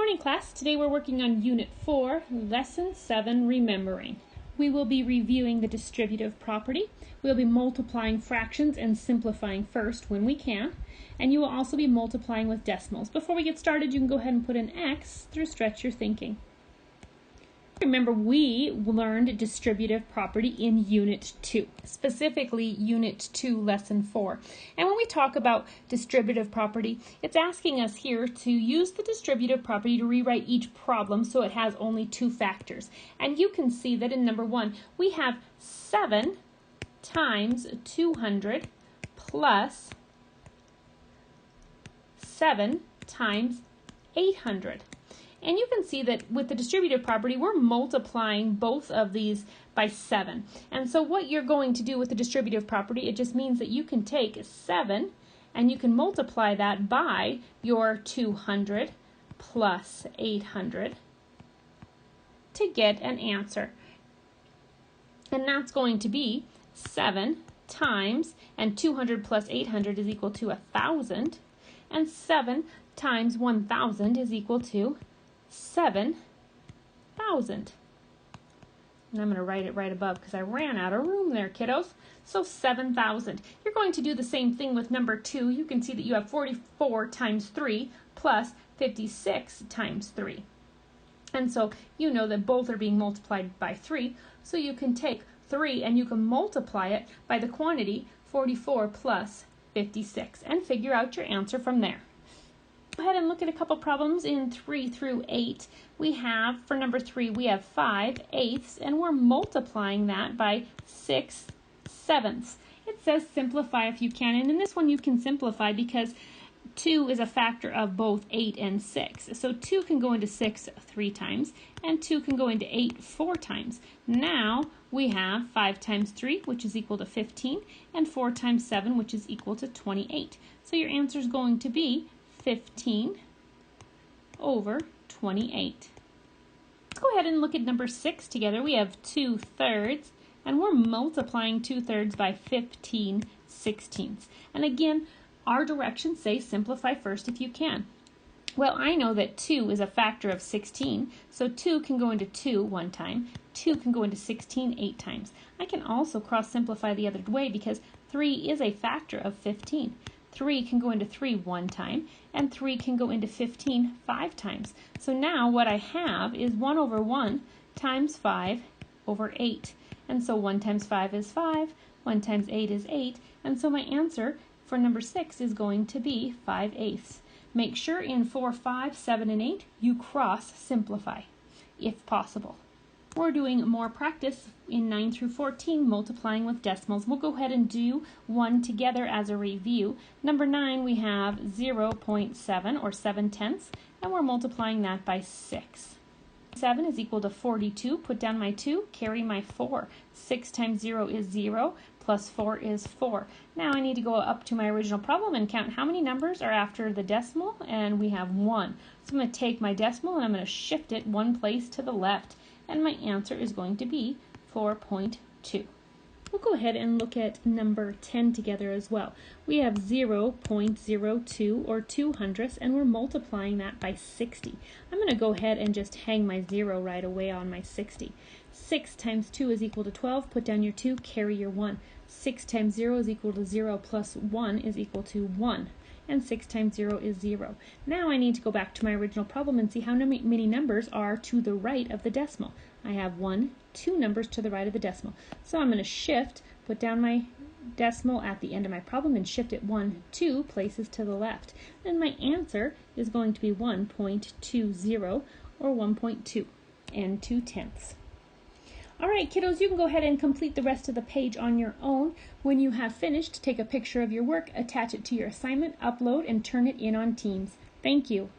morning, class. Today we're working on Unit 4, Lesson 7, Remembering. We will be reviewing the distributive property. We'll be multiplying fractions and simplifying first when we can. And you will also be multiplying with decimals. Before we get started, you can go ahead and put an X through stretch your thinking. Remember, we learned distributive property in Unit 2, specifically Unit 2, Lesson 4. And when we talk about distributive property, it's asking us here to use the distributive property to rewrite each problem so it has only two factors. And you can see that in number 1, we have 7 times 200 plus 7 times 800. And you can see that with the distributive property, we're multiplying both of these by 7. And so what you're going to do with the distributive property, it just means that you can take 7 and you can multiply that by your 200 plus 800 to get an answer. And that's going to be 7 times, and 200 plus 800 is equal to 1,000, and 7 times 1,000 is equal to 7,000. And I'm going to write it right above because I ran out of room there, kiddos. So 7,000. You're going to do the same thing with number 2. You can see that you have 44 times 3 plus 56 times 3. And so you know that both are being multiplied by 3. So you can take 3 and you can multiply it by the quantity 44 plus 56 and figure out your answer from there. Go ahead and look at a couple problems in 3 through 8. We have, for number 3, we have 5/8, and we're multiplying that by 6/7. It says simplify if you can, and in this one you can simplify because 2 is a factor of both 8 and 6. So 2 can go into 6 3 times, and 2 can go into 8 4 times. Now we have 5 times 3, which is equal to 15, and 4 times 7, which is equal to 28. So your answer is going to be 15 over 28. Let's go ahead and look at number 6 together. We have 2/3, and we're multiplying 2/3 by 15/16. And again, our directions say simplify first if you can. Well, I know that 2 is a factor of 16, so 2 can go into 2 one time, 2 can go into 16 8 times. I can also cross simplify the other way because 3 is a factor of 15. 3 can go into 3 one time, and 3 can go into 15 5 times. So now what I have is 1 over 1 times 5 over 8. And so 1 times 5 is 5, 1 times 8 is 8, and so my answer for number 6 is going to be 5/8. Make sure in 4, 5, 7, and 8 you cross simplify, if possible. We're doing more practice in 9 through 14, multiplying with decimals. We'll go ahead and do one together as a review. Number 9, we have 0.7 or 7/10, and we're multiplying that by 6. 7 is equal to 42. Put down my 2, carry my 4. 6 times 0 is 0, plus 4 is 4. Now I need to go up to my original problem and count how many numbers are after the decimal, and we have 1. So I'm going to take my decimal and I'm going to shift it one place to the left. And my answer is going to be 4.2. We'll go ahead and look at number 10 together as well. We have 0.02 or 2/100, and we're multiplying that by 60. I'm going to go ahead and just hang my 0 right away on my 60. 6 times 2 is equal to 12. Put down your 2, carry your 1. 6 times 0 is equal to 0 plus 1 is equal to 1. And 6 times 0 is 0. Now I need to go back to my original problem and see how many numbers are to the right of the decimal. I have 2 numbers to the right of the decimal. So I'm going to shift, put down my decimal at the end of my problem and shift it 2 places to the left. And my answer is going to be 1.20 or 1.2 and 2/10. All right, kiddos, you can go ahead and complete the rest of the page on your own. When you have finished, take a picture of your work, attach it to your assignment, upload, and turn it in on Teams. Thank you.